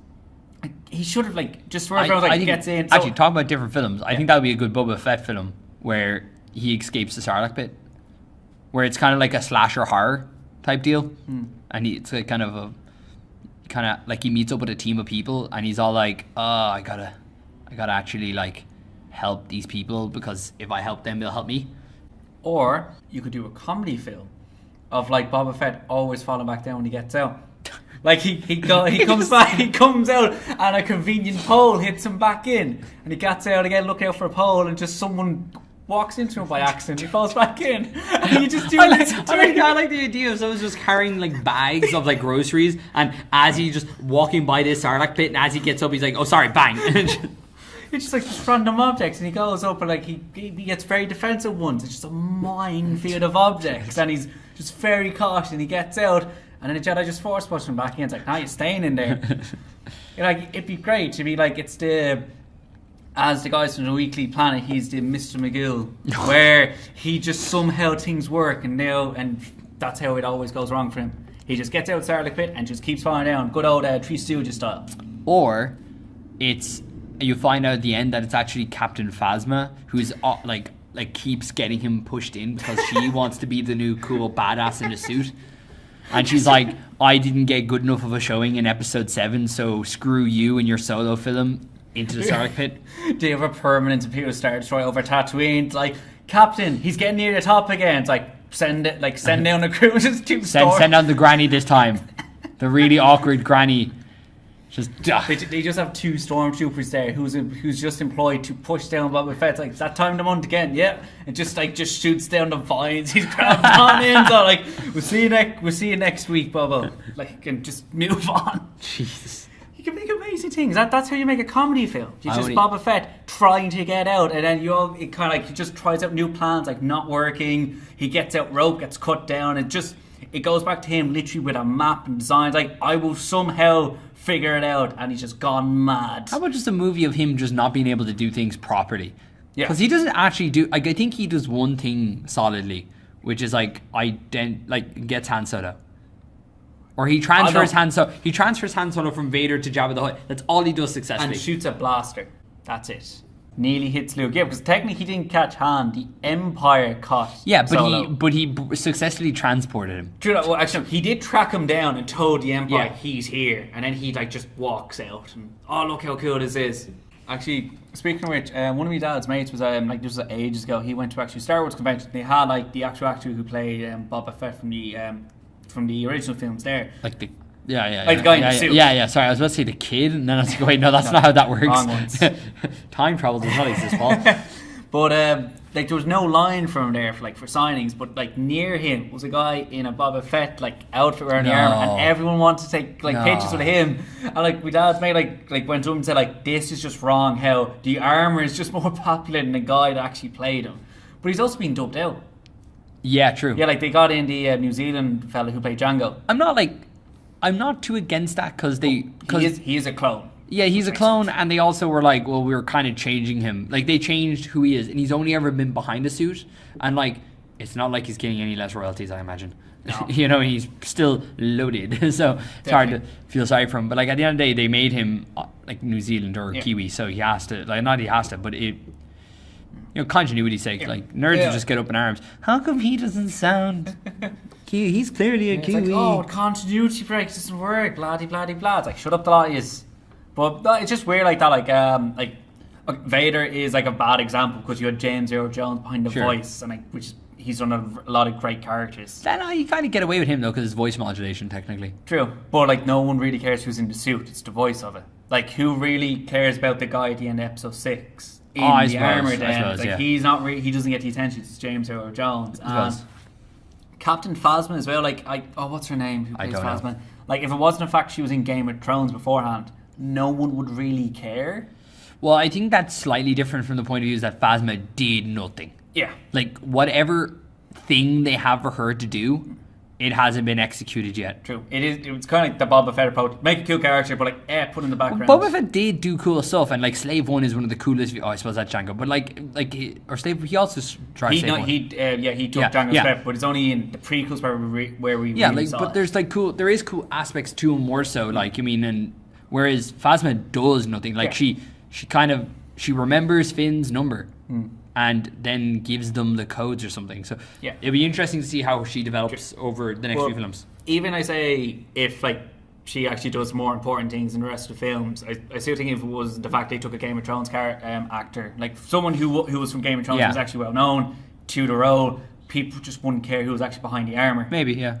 He should have just for everyone think, gets in. So, actually, talking about different films, I think that would be a good Boba Fett film where he escapes the Sarlacc pit, where it's kind of like a slasher horror type deal, and it's like kind of like he meets up with a team of people, and he's all like, "Oh, I gotta actually like help these people because if I help them, they'll help me." or you could do a comedy film of like Boba Fett always falling back down when he gets out. Like he comes out and a convenient pole hits him back in, and he gets out again, look out for a pole, and just someone walks into him by accident. He falls back in, and you just do I like the idea of someone just carrying like bags of like groceries, and as he's just walking by this Sarlacc pit, and as he gets up, he's like, "Oh, sorry, bang!" It's just like just random objects, and he goes up and like he gets very defensive once. It's just a minefield of objects, and he's just very cautious. And he gets out, and then the Jedi just force push him back in. It's like, "Now you're staying in there." It'd be great to be like it's as the guys from the Weekly Planet, he's the Mr. McGill, where he just somehow things work, and that's how it always goes wrong for him. He just gets out of the Sarlacc pit and just keeps falling down, good old Three Stooges style. Or you find out at the end that it's actually Captain Phasma who's like keeps getting him pushed in because she wants to be the new cool badass in the suit, and she's like, "I didn't get good enough of a showing in episode 7, so screw you and your solo film into the Sarlacc pit." They have a permanent Imperial Star Destroyer over Tatooine. It's like, "Captain, he's getting near the top again." It's like, send down the crew and just do Send down the granny this time, the really awkward granny. Just They just have 2 stormtroopers there who's just employed to push down Boba Fett. It's like, "Is that time of the month again?" Yeah, and just shoots down the vines. He's grabbed on in. So like, we'll see you next week, Boba. Like, and just move on. Jesus. You can make amazing things. That's how you make a comedy film. You just Only- Boba Fett trying to get out, and then it kind of like he just tries out new plans, like not working. He gets out rope, gets cut down, and it goes back to him literally with a map and designs. Like, I will somehow figure it out, and he's just gone mad. How about just a movie of him just not being able to do things properly? Yeah. Because he doesn't actually do. Like, I think he does one thing solidly, which is gets Han Solo. Or he transfers Han Solo from Vader to Jabba the Hutt. That's all he does successfully. And shoots a blaster. That's it. Nearly hits Luke. Yeah, because technically he didn't catch Han. The Empire caught Solo. but he successfully transported him. True, well, actually, he did track him down and told the Empire Yeah. he's here, and then he just walks out and, "Oh, look how cool this is." Actually, speaking of which, one of my dad's mates was this was ages ago. He went to actually Star Wars convention. They had the actual actor who played Boba Fett from the original films there. Like the the guy in the suit. Yeah. Sorry, I was about to say the kid, and then I was like, wait, no, that's not how that works. Wrong ones. Time travel does not exist, Paul. But like there was no line from him there for signings, but like near him was a guy in a Boba Fett like outfit wearing the armor, and everyone wanted to take like pictures with him. And like my dad's made like went to him and said like, this is just wrong. How the armor is just more popular than the guy that actually played him, but he's also been dubbed out. Yeah, true. Yeah, like they got in the New Zealand fella who played Django. I'm not too against that because he is a clone. Yeah, he's a clone, and they also were like, well, we were kind of changing him. Like, they changed who he is, and he's only ever been behind a suit. And, like, it's not like he's getting any less royalties, I imagine. No. You know, he's still loaded. So it's hard to feel sorry for him. But, like, at the end of the day, they made him, like, New Zealand or Kiwi, so he has to. Like, not he has to, but it... You know, continuity's sake. Like, nerds will just get up in arms. How come he doesn't sound... Kiwi? He's clearly a Kiwi. It's like, oh, continuity break doesn't work. Blah, blah, blah, blah. It's like, shut up the lot of yous. But it's just weird like that, like Vader is like a bad example because you had James Earl Jones behind the voice, and like he's done a lot of great characters. Then you kind of get away with him though because it's voice modulation technically. True, but like no one really cares who's in the suit; it's the voice of it. Like who really cares about the guy at the end of episode 6 in the armor? Then like he's not he doesn't get the attention. It's James Earl Jones and Captain Phasma as well. Like what's her name? Who plays Phasma? Like if it wasn't a fact she was in Game of Thrones beforehand, no one would really care. Well, I think that's slightly different from the point of view that Phasma did nothing. Yeah. Like, whatever thing they have for her to do, it hasn't been executed yet. True. It's kind of like the Boba Fett approach. Make a cool character, but like, put in the background. Well, Boba Fett did do cool stuff, and like Slave 1 is one of the coolest. I suppose that's Django, but he also tried Slave 1. He took Django's step, but it's only in the prequels where we really saw but there's like there is cool aspects to him more so. Like, I mean, and whereas Phasma does nothing. Like she remembers Finn's number and then gives them the codes or something. So it'll be interesting to see how she develops over the next few films. Even I say if like she actually does more important things in the rest of the films, I still think if it was the fact they took a Game of Thrones actor, like someone who was from Game of Thrones was actually well known to the role, people just wouldn't care who was actually behind the armor. Maybe, yeah.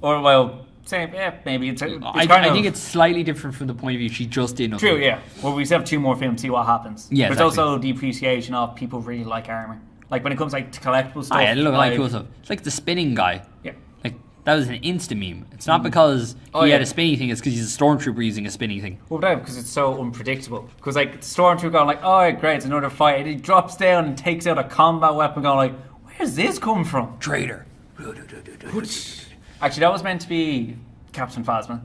Or same, maybe it's I think it's slightly different from the point of view she just did nothing. True, yeah. Well, we still have 2 more films, see what happens. Yeah, There's also the appreciation of people really like armor. Like when it comes like to collectible stuff. It looks like cool stuff. It's like the spinning guy. Yeah. Like that was an insta meme. It's not because he had a spinning thing. It's because he's a stormtrooper using a spinning thing. Well, no, because it's so unpredictable. Because like stormtrooper going like, oh great, it's another fight. And he drops down and takes out a combat weapon, going like, where's this come from? Traitor. Actually, that was meant to be Captain Phasma.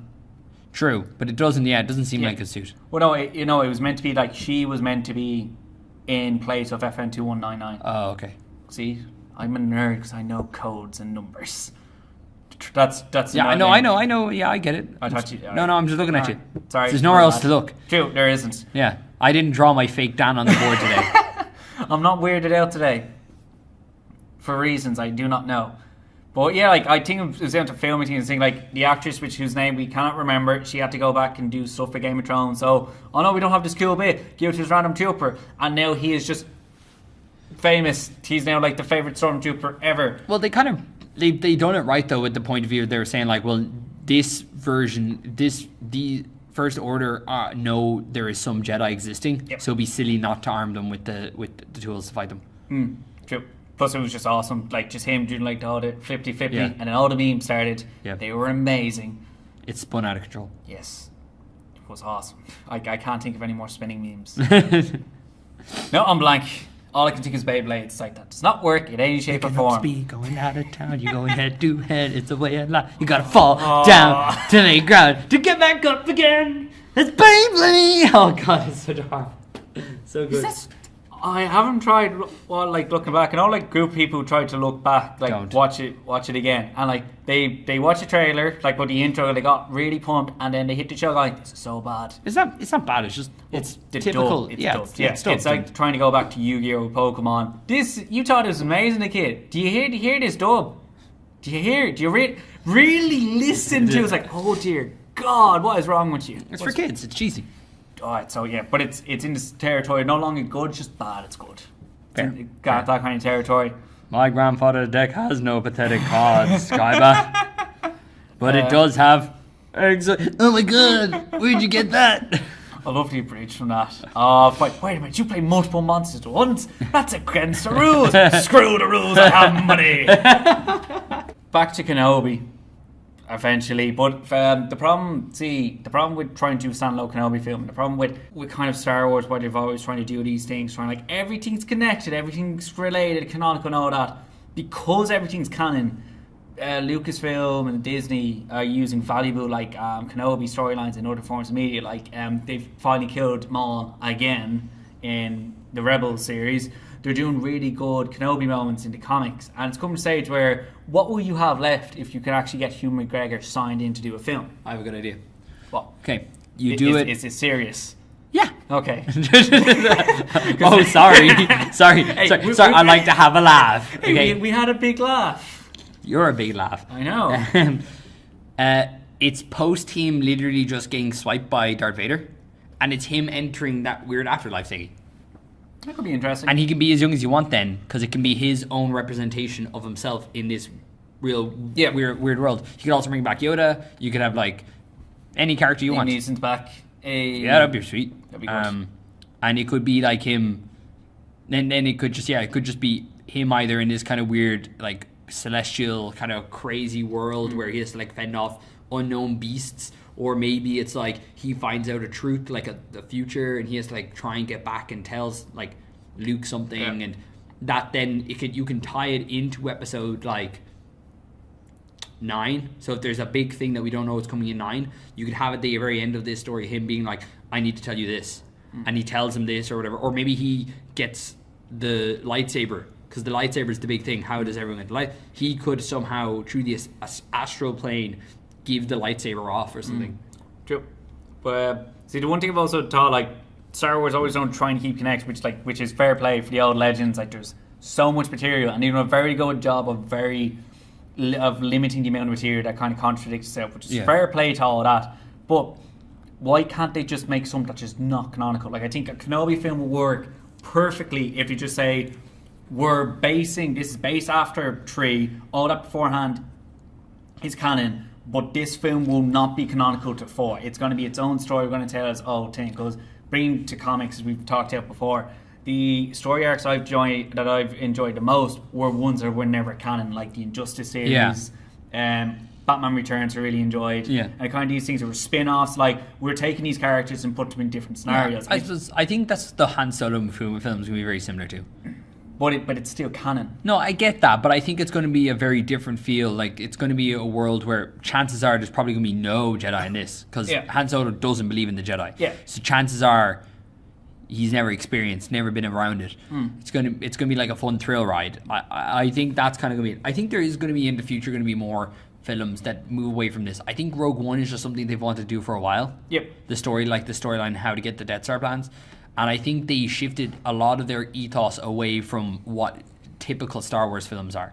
True, but it doesn't. Yeah, it doesn't seem like a suit. Well, no, it was meant to be like she was meant to be in place of FN 2199. Oh, okay. See, I'm a nerd because I know codes and numbers. That's yeah. I know. Yeah, I get it. I thought you. No, I'm just looking at you. Sorry, there's nowhere else to look. True, there isn't. Yeah, I didn't draw my fake Dan on the board today. I'm not weirded out today for reasons I do not know. But yeah, like I think it was down to filming things. Like the actress, whose name we cannot remember, she had to go back and do stuff for Game of Thrones. So, oh no, we don't have this cool bit. Give it to this random trooper, and now he is just famous. He's now like the favorite stormtrooper ever. Well, they done it right though with the point of view they were saying like, well, this version, the First Order know there is some Jedi existing, so it'd be silly not to arm them with the tools to fight them. True. Plus, it was just awesome. Like, just him doing, like, all the flippy-flippy. And then all the memes started. Yeah. They were amazing. It spun out of control. Yes. It was awesome. I can't think of any more spinning memes. No, I'm blank. All I can think is Beyblade. It's like, that does not work in any shape or form. Speed, going out of town. You're going head to head. It's the way of life. You gotta fall down to the ground to get back up again. It's Beyblade. Oh, God, it's so dark. So good. I haven't tried, looking back, and all like group people tried to look back, like watch it again, and like they watch the trailer, like with the intro, they got really pumped, and then they hit the show going, this is so bad. It's not bad. It's just it's typical. It's like trying to go back to Yu-Gi-Oh, Pokemon. This you thought it was amazing, the kid. Do you hear this dub? Do you really listen to it? It's like, oh dear God, what is wrong with you? It's for kids. It's cheesy. Alright, so yeah, but it's in this territory, no longer good, just bad, it's good. It got that kind of territory. My grandfather's deck has no pathetic cards, Skyba. But it does have eggs. Oh my God, where'd you get that? I love the bridge from that. Oh, wait a minute, you play multiple monsters at once? That's against the rules. Screw the rules, I have money. Back to Kenobi, eventually. But the problem with trying to do a standalone Kenobi film, the problem with kind of Star Wars, what they've always trying to do these things, trying like everything's connected, everything's related, canonical and all that, because everything's canon. Lucasfilm and Disney are using valuable like Kenobi storylines in other forms of media. Like they've finally killed Maul again in the Rebels series. They're doing really good Kenobi moments in the comics, and it's come to a stage where what will you have left if you could actually get Hugh McGregor signed in to do a film? I have a good idea. What? Okay, you do it. Is it serious? Yeah. Okay. Oh, sorry. I like to have a laugh. Okay. Hey, we had a big laugh. You're a big laugh. I know. It's post him literally just getting swiped by Darth Vader, and it's him entering that weird afterlife thingy. That could be interesting. And he can be as young as you want then, because it can be his own representation of himself in this real weird world. You could also bring back Yoda. You could have like any character you want. Neeson's back. Yeah, that'd be sweet. That'd be good. And it could be like him. Then it could just be him either in this kind of weird like celestial kind of crazy world where he has to like fend off unknown beasts, or maybe it's like he finds out a truth like the future and he has to like try and get back and tells like Luke something, and that then you can tie it into episode like 9. So if there's a big thing that we don't know what's coming in 9, you could have at the very end of this story him being like, I need to tell you this, and he tells him this or whatever, or maybe he gets the lightsaber. Because the lightsaber is the big thing. How does everyone get the light? He could somehow, through this astral plane, give the lightsaber off or something. True. But see, the one thing I've also thought, like, Star Wars always don't try and keep connected, which is fair play for the old legends. Like, there's so much material, and they do a very good job of limiting the amount of material that kind of contradicts itself, which is fair play to all that. But why can't they just make something that's just not canonical? Like, I think a Kenobi film will work perfectly if you just say, this is based after 3, all that beforehand is canon, but this film will not be canonical to 4. It's going to be its own story. We're going to tell us whole thing, because bringing to comics, as we've talked about before, the story arcs I've enjoyed the most were ones that were never canon, like the Injustice series, Batman Returns I really enjoyed, and kind of these things that were spin-offs, like we're taking these characters and put them in different scenarios. I think that's the Han Solo films going to be very similar to. But it's still canon. No, I get that, but I think it's going to be a very different feel. Like, it's going to be a world where chances are there's probably going to be no Jedi in this, because Han Solo doesn't believe in the Jedi. Yeah. So chances are he's never experienced, never been around it. It's going to be like a fun thrill ride. I think that's kind of going to be it. I think there is going to be in the future going to be more films that move away from this. I think Rogue One is just something they've wanted to do for a while. Yep. The storyline, how to get the Death Star plans. And I think they shifted a lot of their ethos away from what typical Star Wars films are.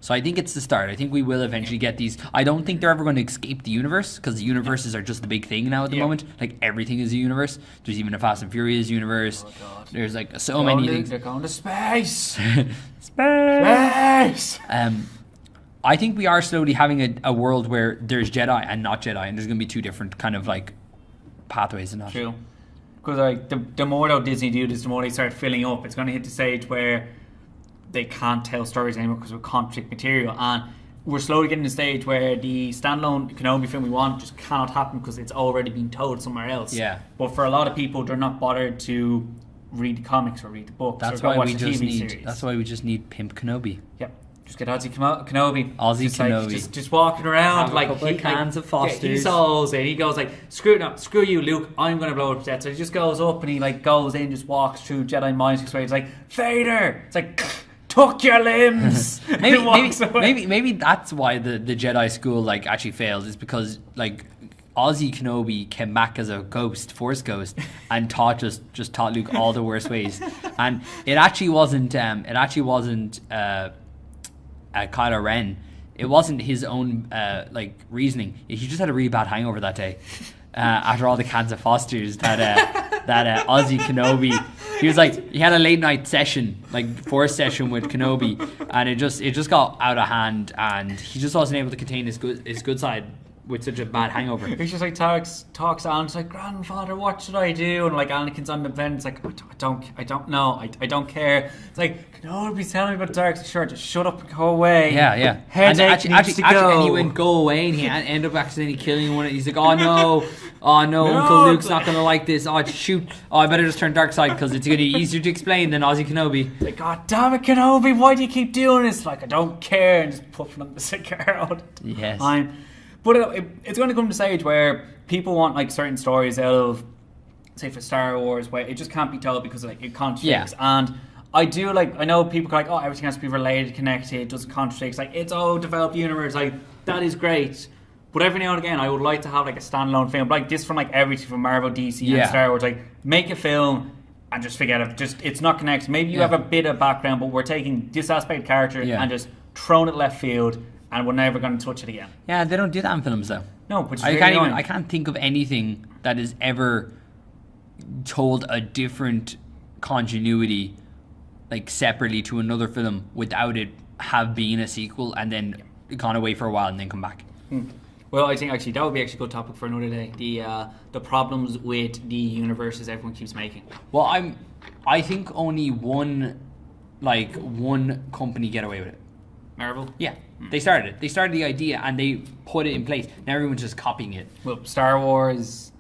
So I think it's the start. I think we will eventually get these. I don't think they're ever going to escape the universe, because the universes are just the big thing now at the moment. Like, everything is a universe. There's even a Fast and Furious universe. Oh, God. There's like so many things. They're going to space. Space. I think we are slowly having a world where there's Jedi and not Jedi, and there's going to be two different kind of like pathways in that. True. Because like the more though Disney do this, the more they start filling up. It's going to hit the stage where they can't tell stories anymore because of contradict material, and we're slowly getting to the stage where the standalone Kenobi film we want just cannot happen because it's already been told somewhere else. Yeah. But for a lot of people, they're not bothered to read the comics or read the books. That's or why watch we the just TV need. series. That's why we just need Pimp Kenobi. Yep. Just get Ozzy Kenobi. Ozzy just Kenobi. Like, just walking around have like a couple of cans of Fosters. He solves it. He goes like, screw you, Luke. I'm going to blow up Death. So he just goes up and he like goes in, just walks through Jedi mind tricks. It's like, Vader. It's like, tuck your limbs. maybe that's why the Jedi school like actually failed, is because like Ozzy Kenobi came back as a Force ghost, and taught Luke all the worst ways. And it actually wasn't Kylo Ren. It wasn't his own like reasoning. He just had a really bad hangover that day after all the cans of Fosters that Ozzy Kenobi. He had a late night session, like Force session with Kenobi, and it just got out of hand, and he just wasn't able to contain his good side with such a bad hangover. It's just like talks to Anakin. It's like, grandfather, what should I do? And like Anakin's on the bed. It's like, I don't know. I don't care. It's like, no, be telling me about dark. Sure, just shut up and go away. Yeah. Headache needs to go. And he wouldn't go away, and he ended up accidentally killing one. He's like, oh no, Uncle Luke's not gonna like this. Oh shoot, I better just turn dark side because it's gonna be easier to explain than Ozzy Kenobi. Like, God damn it, Kenobi, why do you keep doing this? Like, I don't care, and just puffing on the cigar all the Yes. time. But it's going to come to a stage where people want like certain stories out of, say, for Star Wars, where it just can't be told because like it contradicts. And I know people are like, oh, everything has to be related, connected, it doesn't contradict. It's like, it's all developed universe. Like, that is great. But every now and again, I would like to have like a standalone film, like this from like everything from Marvel, DC, and Star Wars. Like, make a film and just forget it. Just, it's not connected. Maybe you have a bit of background, but we're taking this aspect of character and just throwing it left field. And we're never going to touch it again. Yeah, they don't do that in films though. No, which is I can't think of anything that is ever told a different continuity, like separately to another film, without it have been a sequel and then gone away for a while and then come back. Well, I think actually that would be actually a good topic for another day. The problems with the universes everyone keeps making. Well, I think only one company get away with it. Marvel? Yeah. They started it. They started the idea and they put it in place. Now everyone's just copying it. Well, Star Wars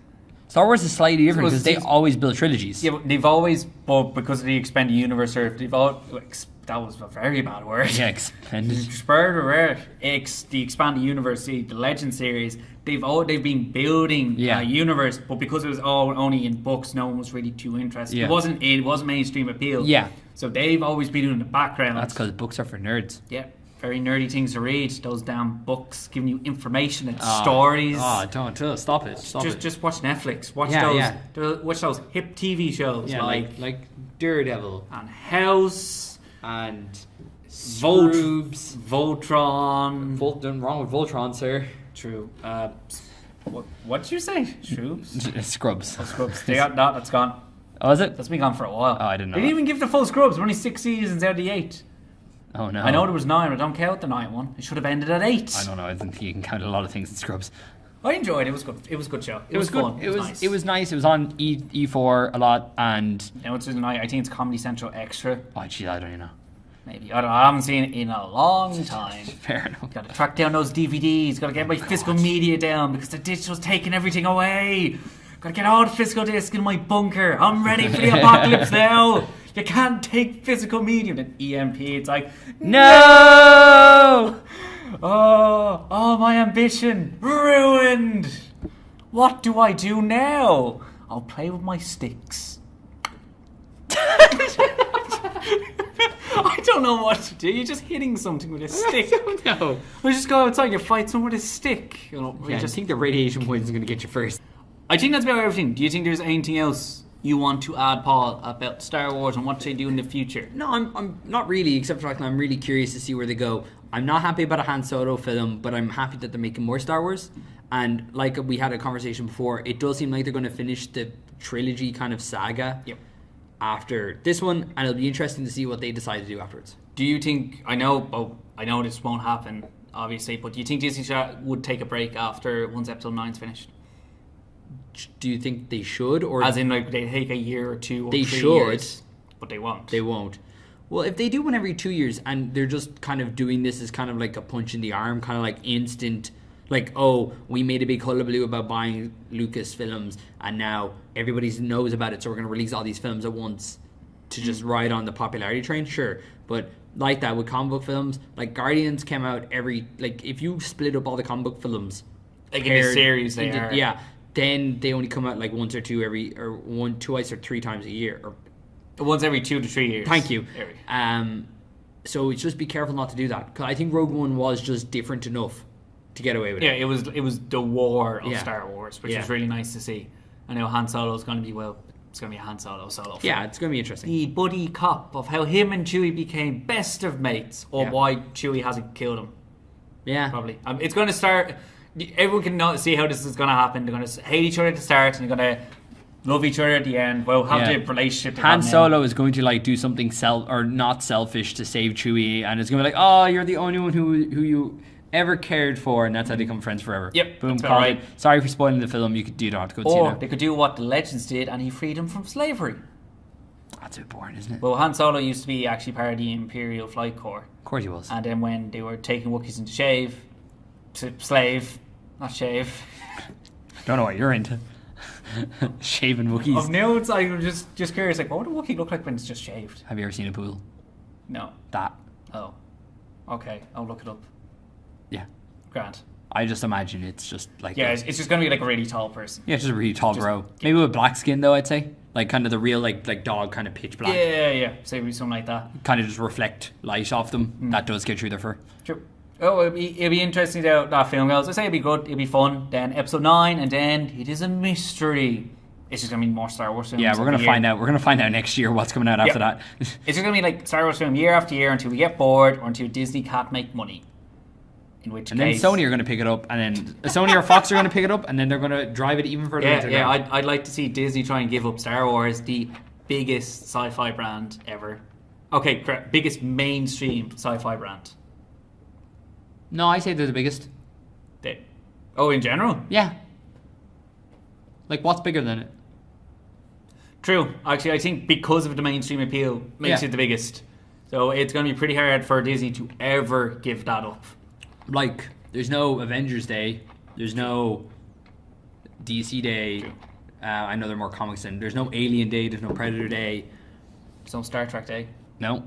is slightly different because they always build trilogies. Yeah, but they've always, but because of the expanded universe, that was a very bad word. Yeah, expanded. The expanded universe, the Legend series, they've been building a universe, but because it was all only in books, no one was really too interested. Yeah. It wasn't mainstream appeal. Yeah. So they've always been in the background. That's because books are for nerds. Yeah. Very nerdy things to read. Those damn books giving you information and stories. Oh, don't stop it. Just watch Netflix. Watch those hip TV shows like Daredevil and House and Voltron. Nothing wrong with Voltron, sir. True. What did you say? Shrooms? Scrubs. Oh, Scrubs. They got that. That's gone. Oh, is it? That's been gone for a while. Oh, I didn't know. They didn't even give the full Scrubs. We're only 6 seasons out of the 8. Oh no! I know there was 9. I don't count the 9 one. It should have ended at 8. I don't know. I think you can count a lot of things in Scrubs. I enjoyed it. It was good. It was a good show. It was fun. It was nice. It was on E4 a lot, and now it's tonight. I think it's Comedy Central Extra. Oh gee, I don't even know. Maybe I haven't seen it in a long time. Fair enough. Got to track down those DVDs. Got to get my physical media down because the digital's taking everything away. Got to get all the physical discs in my bunker. I'm ready for the apocalypse now. You can't take physical media. Then EMP, it's like, no! Oh, my ambition ruined. What do I do now? I'll play with my sticks. I don't know what to do. You're just hitting something with a stick. I don't know. We just go outside and you fight someone with a stick. I just think the radiation point is going to get you first. I think that's about everything. Do you think there's anything else you want to add, Paul, about Star Wars and what they do in the future? No, I'm not really, except for I'm really curious to see where they go. I'm not happy about a Han Solo film, but I'm happy that they're making more Star Wars. And like we had a conversation before, it does seem like they're going to finish the trilogy kind of saga after this one, and it'll be interesting to see what they decide to do afterwards. Do you think, I know this won't happen, obviously, but do you think Disney would take a break after once episode 9's finished? Do you think they should, or as in like they take a year or 2 or they 3 should, years, but they won't. They won't. Well, if they do one every 2 years and they're just kind of doing this as kind of like a punch in the arm, kind of like instant, like, oh, we made a big hullabaloo about buying Lucasfilms and now everybody knows about it, so we're going to release all these films at once to just ride on the popularity train, sure. But like that with comic book films, like Guardians came out every, like if you split up all the comic book films, like in a series they are. Yeah. Then they only come out like once or twice or 3 times a year, or once every 2 to 3 years. Thank you. So it's just be careful not to do that, because I think Rogue One was just different enough to get away with it. Yeah, it was the war of Star Wars, which is really nice to see. I know Han Solo is going to be it's going to be a Han Solo film. Yeah, it's going to be interesting. The buddy cop of how him and Chewie became best of mates, or why Chewie hasn't killed him. Yeah, probably. It's going to start. Everyone can see how this is going to happen. They're going to hate each other at the start, and they're going to love each other at the end. Well, have the relationship. Han Solo is going to like do something not selfish to save Chewie, and it's going to be like, oh, you're the only one who you ever cared for, and that's how they become friends forever. Yep, Boom, that's about called right. it. Sorry for spoiling the film. You don't have to go see it Or now. they could do what the Legends did, and he freed him from slavery. That's a bit boring, isn't it? Well, Han Solo used to be actually part of the Imperial Flight Corps. Of course he was. And then when they were taking Wookiees into slave, not shave. Don't know what you're into. Shaving Wookiees. Of nudes, I was just curious, like, what would a Wookiee look like when it's just shaved? Have you ever seen a pool? No. That. Oh. Okay, I'll look it up. Yeah. Grant. I just imagine it's just like... Yeah, it's just going to be like a really tall person. Yeah, just a really tall bro. Maybe with black skin, though, I'd say. Like, kind of the real, like dog kind of pitch black. Yeah. Say something like that. Kind of just reflect light off them. That does get through their fur. True. Oh, it'd be interesting how that film goes. I say it'd be good, it'd be fun. Then episode 9, and then it is a mystery. It's just gonna be more Star Wars films. Yeah, we're gonna find out. We're gonna find out next year what's coming out after that. It's just gonna be like Star Wars film year after year until we get bored or until Disney can't make money. In which and case, then Sony are gonna pick it up, and then Sony or Fox are gonna pick it up, and then they're gonna drive it even further. into the ground. I'd like to see Disney try and give up Star Wars, the biggest sci-fi brand ever. Okay, correct. Biggest mainstream sci-fi brand. No, I say they're the biggest. In general? Yeah. Like, what's bigger than it? True. Actually, I think because of the mainstream appeal makes it the biggest. So it's going to be pretty hard for Disney to ever give that up. Like, there's no Avengers Day. There's no DC Day. I know there are more comics in. There's no Alien Day. There's no Predator Day. There's no Star Trek Day. No.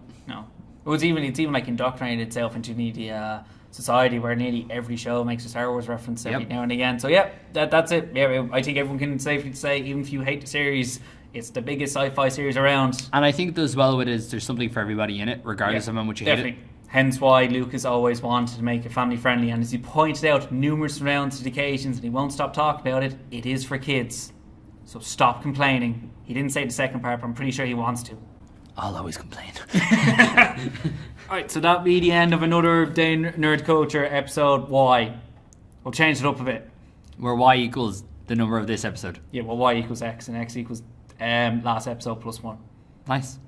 It's even like indoctrinated itself into the society where nearly every show makes a Star Wars reference every now and again. So that's it. Yeah, I think everyone can safely say, even if you hate the series, it's the biggest sci-fi series around. And I think as well with it is there's something for everybody in it, regardless of how much you hate it. Hence why Lucas always wanted to make it family friendly, and as he pointed out numerous rounds of occasions, and he won't stop talking about it, it is for kids. So stop complaining. He didn't say the second part, but I'm pretty sure he wants to. I'll always complain. Alright, so that'll be the end of another Day Nerd Culture episode Y. We'll change it up a bit. Where Y equals the number of this episode. Yeah, well, Y equals X, and X equals last episode plus 1. Nice.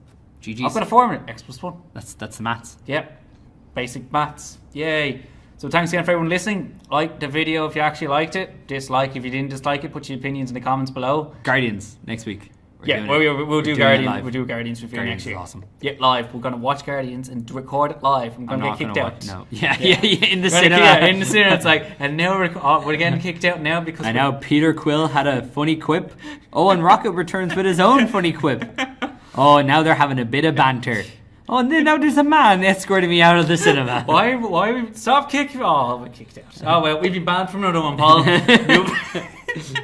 GG's. I've got a formula, X plus 1. That's the maths. Yep. Basic maths. Yay. So thanks again for everyone listening. Like the video if you actually liked it. Dislike if you didn't dislike it. Put your opinions in the comments below. Guardians next week. We'll do Guardians. We'll do Guardians review Guardians next year. Is awesome. Yeah, live. We're gonna watch Guardians and record it live. I'm gonna get kicked out. No. Yeah, in the cinema. Yeah, in the cinema. It's like, and now we're getting kicked out now because. I know Peter Quill had a funny quip. Oh, and Rocket returns with his own funny quip. Oh, now they're having a bit of banter. Oh, and then now there's a man escorting me out of the cinema. Why stop kicking? Oh, we're kicked out. Oh well, we've been banned from another one, Paul.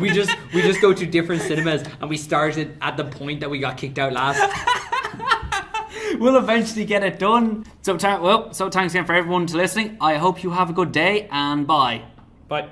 we just go to different cinemas and we started at the point that we got kicked out last. We'll eventually get it done. So thanks again for everyone to listening. I hope you have a good day and bye. Bye.